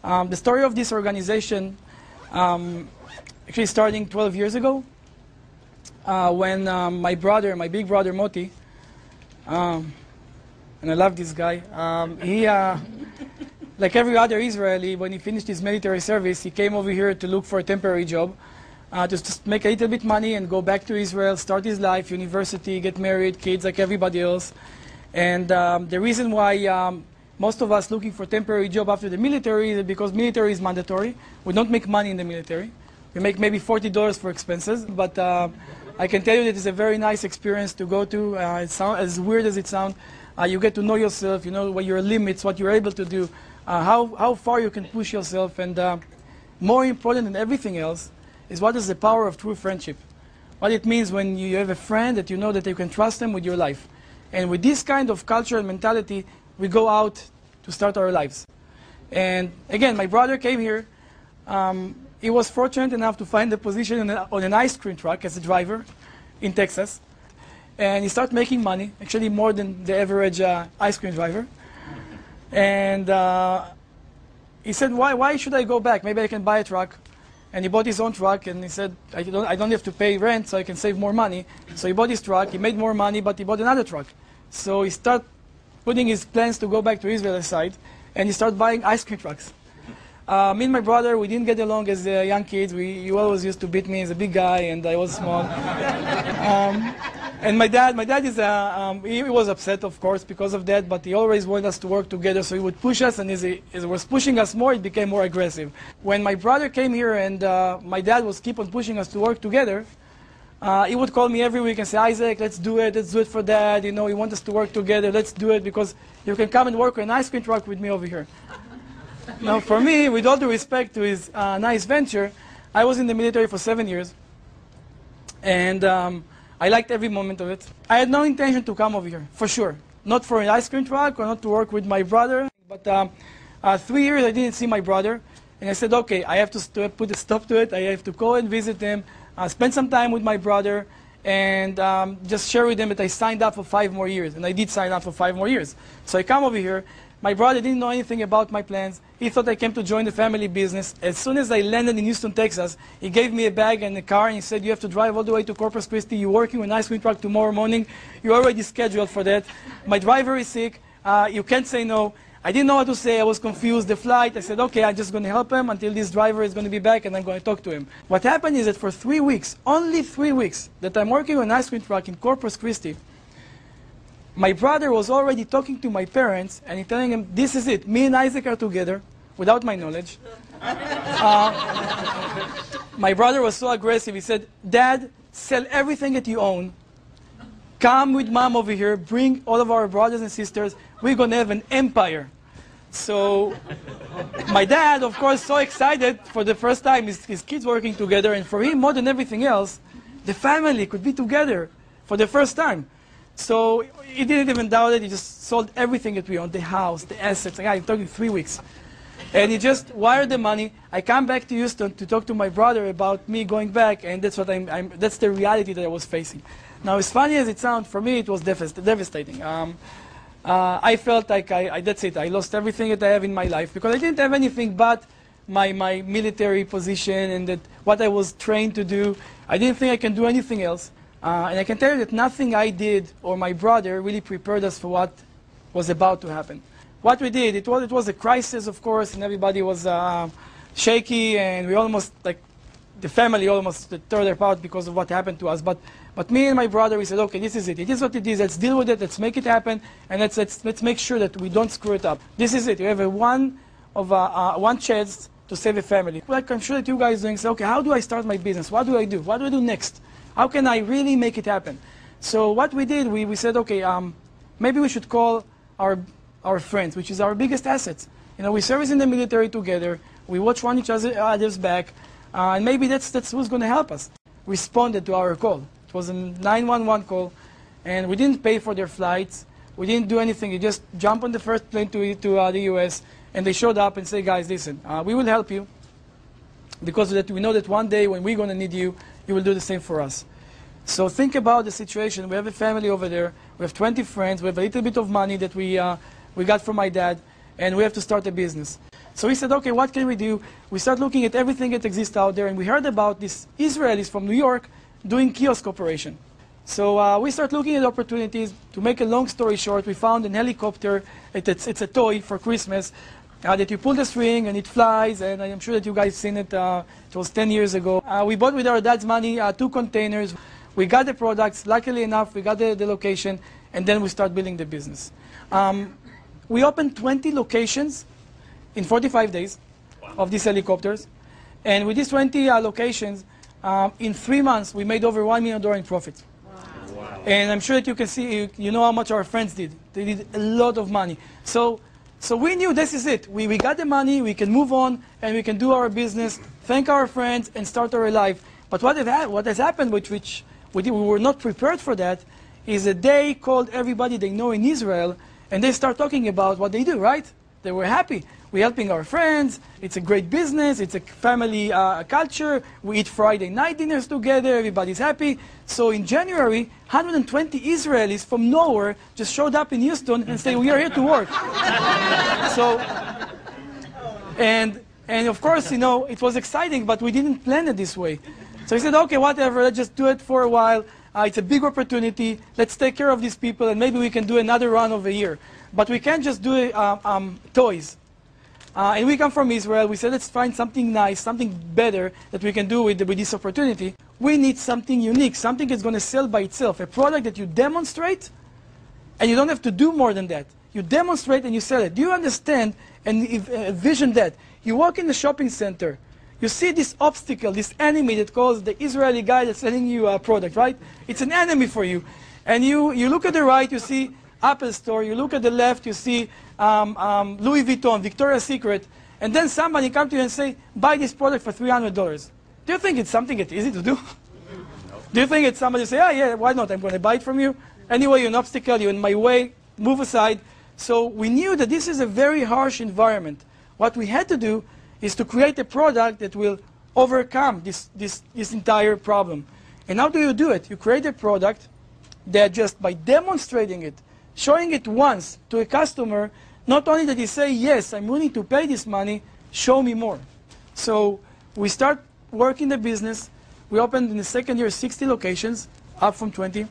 The story of this organization actually starting 12 years ago when my big brother Moti, and I love this guy, he, like every other Israeli, when he finished his military service, he came over here to look for a temporary job, just make a little bit money and go back to Israel, start his life, university, get married, kids like everybody else. And the reason why most of us looking for temporary job after the military is because military is mandatory. We don't make money in the military. We make maybe $40 for expenses, but I can tell you that it's a very nice experience to go to. As weird as it sounds, you get to know yourself, you know what your limits, what you're able to do, how far you can push yourself, and more important than everything else is what is the power of true friendship. What it means when you have a friend that you know that you can trust them with your life. And with this kind of culture and mentality, we go out to start our lives. And again, my brother came here. He was fortunate enough to find a position on an ice cream truck as a driver in Texas. And he started making money, actually more than the average ice cream driver. And he said, why should I go back? Maybe I can buy a truck. And he bought his own truck, and he said, I don't have to pay rent, so I can save more money. So he bought his truck, he made more money, but he bought another truck. So he started putting his plans to go back to Israel aside, and he started buying ice cream trucks. Me and my brother, we didn't get along as young kids. You always used to beat me as a big guy, and I was small. And my dad is, he was upset, of course, because of that, but he always wanted us to work together, so he would push us, and as he was pushing us more, it became more aggressive. When my brother came here and my dad was keep on pushing us to work together, he would call me every week and say, Isaac, let's do it for Dad, you know, he wants us to work together, let's do it, because you can come and work on an ice cream truck with me over here. Now, for me, with all due respect to his nice venture, I was in the military for 7 years, and I liked every moment of it. I had no intention to come over here, for sure. Not for an ice cream truck or not to work with my brother, but 3 years I didn't see my brother, and I said, okay, I have to put a stop to it, I have to go and visit him, spend some time with my brother, and just share with him that I signed up for 5 more years, and I did sign up for 5 more years. So I come over here. My brother didn't know anything about my plans. He thought I came to join the family business. As soon as I landed in Houston, Texas, he gave me a bag and a car, and he said, you have to drive all the way to Corpus Christi. You're working with an ice cream truck tomorrow morning. You're already scheduled for that. My driver is sick. You can't say no. I didn't know what to say. I was confused. The flight, I said, okay, I'm just going to help him until this driver is going to be back, and I'm going to talk to him. What happened is that for 3 weeks, only 3 weeks, that I'm working on an ice cream truck in Corpus Christi, my brother was already talking to my parents, and he's telling them, this is it. Me and Isaac are together, without my knowledge. My brother was so aggressive. He said, Dad, sell everything that you own. Come with Mom over here. Bring all of our brothers and sisters. We're going to have an empire. So my dad, of course, so excited for the first time, his kids working together. And for him, more than everything else, the family could be together for the first time. So he didn't even doubt it. He just sold everything that we owned, the house, the assets. I'm talking 3 weeks. And he just wired the money. I come back to Houston to talk to my brother about me going back, and that's what that's the reality that I was facing. Now, as funny as it sounds, for me it was devastating. I felt like that's it. I lost everything that I have in my life because I didn't have anything but my military position and that what I was trained to do. I didn't think I can do anything else. And I can tell you that nothing I did or my brother really prepared us for what was about to happen. What we did, it was a crisis, of course, and everybody was shaky, and we almost, like, the family almost tore apart because of what happened to us. But me and my brother, we said, okay, this is it. It is what it is. Let's deal with it. Let's make it happen, and let's make sure that we don't screw it up. This is it. You have one chance to save a family. Like I'm sure that you guys are doing, say, okay, how do I start my business? What do I do? What do I do next? How can I really make it happen? So what we did, we said, okay, maybe we should call our friends, which is our biggest assets. You know, we service in the military together. We watch each other's back, and maybe that's who's going to help us. Responded to our call. It was a 911 call, and we didn't pay for their flights. We didn't do anything. We just jumped on the first plane to the U.S., and they showed up and said, guys, listen, we will help you because we know that one day when we're going to need you, you will do the same for us. So think about the situation. We have a family over there. We have 20 friends. We have a little bit of money that we got from my dad, and we have to start a business. So we said, okay, what can we do? We start looking at everything that exists out there, and we heard about these Israelis from New York doing kiosk operation. So we start looking at opportunities. To make a long story short, we found an helicopter. It's a toy for Christmas that you pull the string and it flies, and I'm sure that you guys seen it. It was 10 years ago. We bought with our dad's money 2 containers. We got the products. Luckily enough, we got the location, and then we start building the business. We opened 20 locations in 45 days of these helicopters. And with these 20 locations, in 3 months, we made over $1 million in profit. Wow. And I'm sure that you can see, you know how much our friends did. They did a lot of money. So we knew this is it. We got the money, we can move on, and we can do our business, thank our friends, and start our life. But what has happened, which we were not prepared for that, is that they called everybody they know in Israel, and they start talking about what they do, right? They were happy. We're helping our friends. It's a great business. It's a family culture. We eat Friday night dinners together. Everybody's happy. So in January, 120 Israelis from nowhere just showed up in Houston and said, we are here to work. So, and of course, you know, it was exciting, but we didn't plan it this way. So we said, okay, whatever, let's just do it for a while. It's a big opportunity. Let's take care of these people, and maybe we can do another run of a year. But we can't just do toys. And we come from Israel. We said, let's find something nice, something better that we can do with this opportunity. We need something unique, something that's going to sell by itself, a product that you demonstrate, and you don't have to do more than that. You demonstrate and you sell it. Do you understand and envision that? You walk in the shopping center. You see this obstacle, this enemy that calls the Israeli guy that's selling you a product, right? It's an enemy for you. And you look at the right, you see Apple Store. You look at the left, you see Louis Vuitton, Victoria's Secret. And then somebody comes to you and say, buy this product for $300. Do you think it's something that's easy to do? Do you think it's somebody say, oh yeah, why not? I'm going to buy it from you. Anyway, you're an obstacle, you're in my way, move aside. So we knew that this is a very harsh environment. What we had to do is to create a product that will overcome this entire problem. And how do you do it? You create a product that just by demonstrating it, showing it once to a customer, not only that he say, yes, I'm willing to pay this money, show me more. So we start working the business. We opened in the second year 60 locations, up from 20.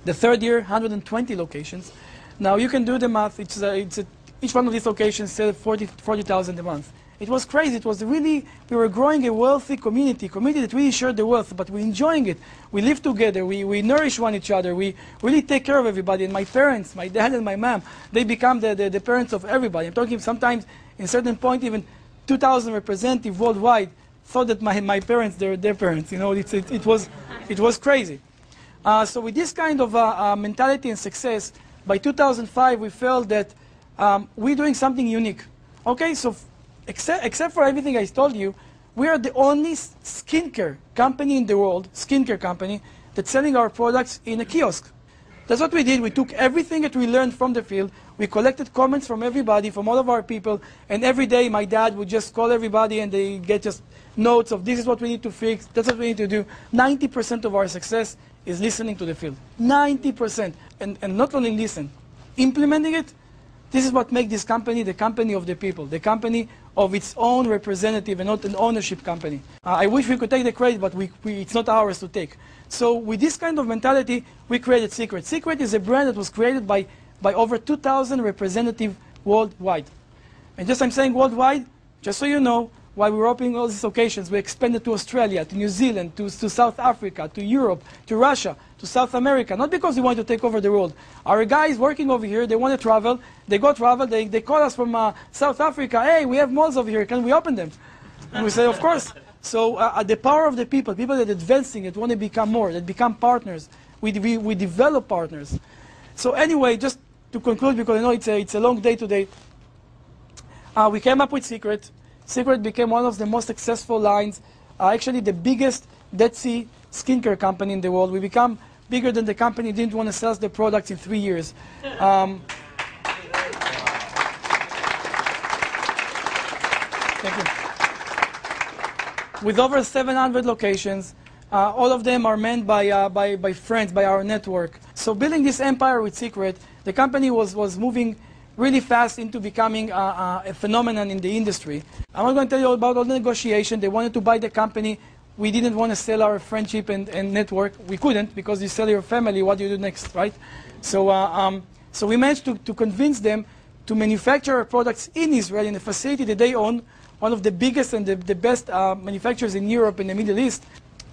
The third year, 120 locations. Now you can do the math. Each one of these locations sells $40,000 a month. It was crazy. It was really, we were growing a wealthy community that really shared the wealth, but we're enjoying it. We live together. We nourish one each other. We really take care of everybody. And my parents, my dad and my mom, they become the parents of everybody. I'm talking sometimes, in a certain point, even 2,000 representatives worldwide thought that my parents, they're their parents. You know, it was crazy. So with this kind of mentality and success, by 2005, we felt that we're doing something unique. Okay, so except for everything I told you, we are the only skincare company in the world, skincare company, that's selling our products in a kiosk. That's what we did. We took everything that we learned from the field. We collected comments from everybody, from all of our people, and every day my dad would just call everybody and they get just notes of this is what we need to fix, that's what we need to do. 90% of our success is listening to the field. 90%. And not only listen, implementing it. This is what makes this company the company of the people, the company of its own representative and not an ownership company. I wish we could take the credit, but it's not ours to take. So with this kind of mentality, we created Seacret. Seacret is a brand that was created by over 2,000 representatives worldwide. And just I'm saying worldwide, just so you know, while we were opening all these locations, we expanded to Australia, to New Zealand, to South Africa, to Europe, to Russia, to South America, not because we want to take over the world. Our guys working over here, they want to travel, they call us from South Africa, hey, we have malls over here, can we open them? And we say, of course. So the power of the people that are advancing, that want to become more, that become partners, we develop partners. So anyway, just to conclude, because I know it's a long day today, we came up with Seacret. Seacret became one of the most successful lines, actually the biggest Dead Sea skincare company in the world. We become bigger than the company didn't want to sell the products in 3 years. Thank you. With over 700 locations, all of them are manned by friends, by our network. So building this empire with Seacret, the company was moving really fast into becoming a phenomenon in the industry. I'm not going to tell you about all the negotiation. They wanted to buy the company. We didn't want to sell our friendship and network. We couldn't, because you sell your family, what do you do next, right? So, so we managed to convince them to manufacture our products in Israel, in a facility that they own, one of the biggest and the best manufacturers in Europe and the Middle East.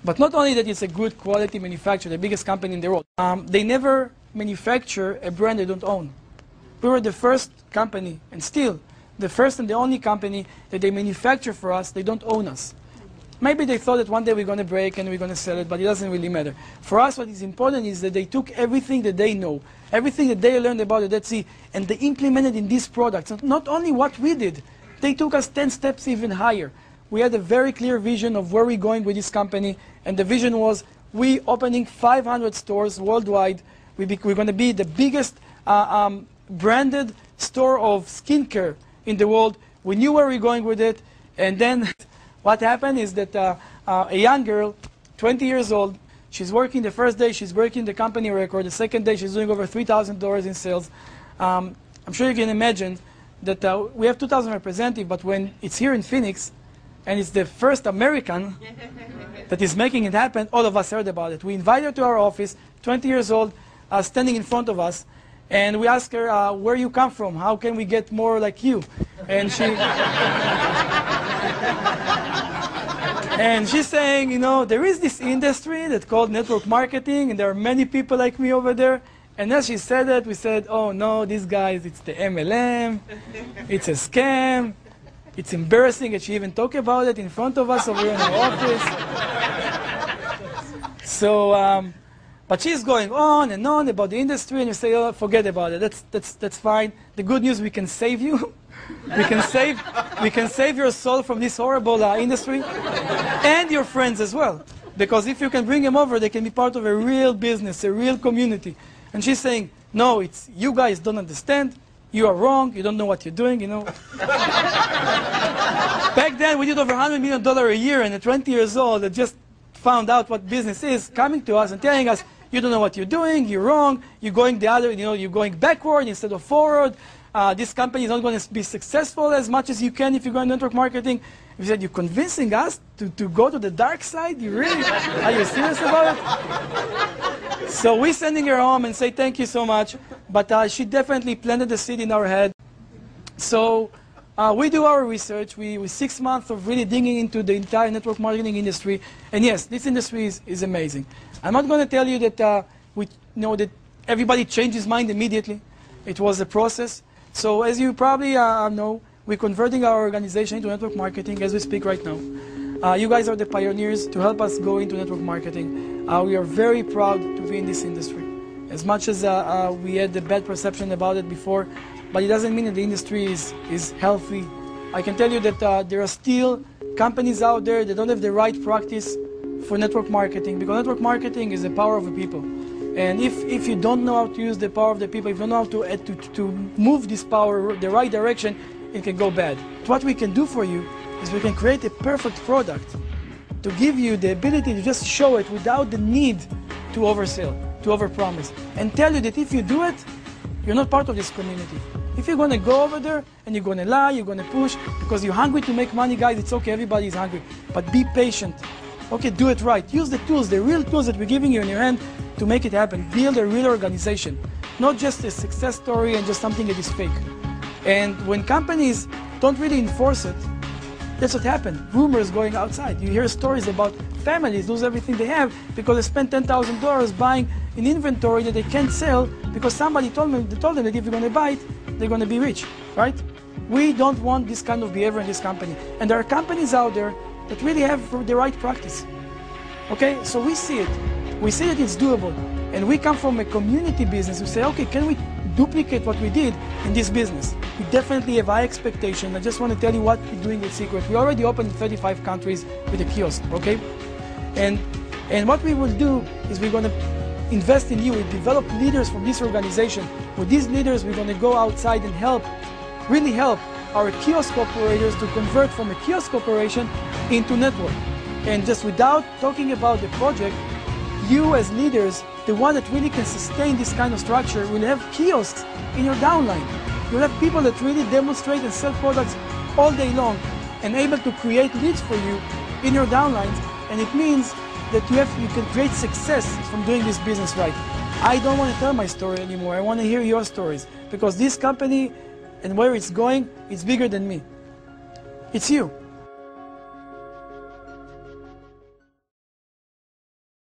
But not only that it's a good quality manufacturer, the biggest company in the world, they never manufacture a brand they don't own. We were the first company, and still the first and the only company that they manufacture for us. They don't own us. Maybe they thought that one day we're going to break and we're going to sell it, but it doesn't really matter. For us, what is important is that they took everything that they know, everything that they learned about the Dead Sea, and they implemented in these products. And not only what we did, they took us 10 steps even higher. We had a very clear vision of where we're going with this company, and the vision was we opening 500 stores worldwide. We're going to be the biggest branded store of skincare in the world. We knew where we're going with it, and then what happened is that a young girl, 20 years old, she's working the first day, she's breaking the company record. The second day, she's doing over $3,000 in sales. I'm sure you can imagine that we have 2,000 representatives, but when it's here in Phoenix, and it's the first American that is making it happen, all of us heard about it. We invited her to our office, 20 years old, standing in front of us, and we asked her, where you come from? How can we get more like you? And she... And she's saying, you know, there is this industry that's called network marketing, and there are many people like me over there. And as she said that, we said, oh no, these guys, it's the MLM, it's a scam, it's embarrassing that she even talked about it in front of us over here in our office. So, but she's going on and on about the industry, and you say, oh, forget about it, that's fine. The good news, we can save you. We can save your soul from this horrible industry, and your friends as well. Because if you can bring them over, they can be part of a real business, a real community. And she's saying, no, it's you guys don't understand. You are wrong. You don't know what you're doing, you know. Back then, we did over $100 million a year, and at 20 years old, that just found out what business is, coming to us and telling us, you don't know what you're doing, you're wrong, you're going the other, you know, you're going backward instead of forward. This company is not going to be successful as much as you can if you go in network marketing. We said, you're convincing us to go to the dark side? You really? Are you serious about it? So we're sending her home and say thank you so much. But she definitely planted the seed in our head. So we do our research. We 6 months of really digging into the entire network marketing industry. And yes, this industry is amazing. I'm not going to tell you that, that everybody changed his mind immediately. It was a process. So as you probably know, we're converting our organization into network marketing as we speak right now. You guys are the pioneers to help us go into network marketing. We are very proud to be in this industry. As much as we had the bad perception about it before, but it doesn't mean that the industry is healthy. I can tell you that there are still companies out there that don't have the right practice for network marketing, because network marketing is the power of the people. And if you don't know how to use the power of the people, if you don't know how to move this power the right direction, it can go bad. What we can do for you is we can create a perfect product to give you the ability to just show it without the need to oversell, to overpromise, and tell you that if you do it, you're not part of this community. If you're going to go over there and you're going to lie, you're going to push, because you're hungry to make money, guys, it's okay, everybody's hungry. But be patient. Okay, do it right. Use the tools, the real tools that we're giving you in your hand to make it happen. Build a real organization, not just a success story and just something that is fake. And when companies don't really enforce it, that's what happened. Rumors going outside. You hear stories about families lose everything they have because they spent $10,000 buying an inventory that they can't sell because somebody told them that if you're going to buy it, they're going to be rich, right? We don't want this kind of behavior in this company. And there are companies out there that really have the right practice. Okay, so we see it. We see that it's doable. And we come from a community business. We say, okay, can we duplicate what we did in this business? We definitely have high expectations. I just want to tell you what we're doing with Seacret. We already opened in 35 countries with a kiosk, okay? And what we will do is we're going to invest in you. We develop leaders from this organization. With these leaders, we're going to go outside and help, really help our kiosk operators to convert from a kiosk operation into network. And just without talking about the project, you as leaders, the one that really can sustain this kind of structure, will have kiosks in your downline. You'll have people that really demonstrate and sell products all day long and able to create leads for you in your downlines, and it means that you can create success from doing this business right. I don't want to tell my story anymore. I want to hear your stories, because this company and where it's going, it's bigger than me. It's you.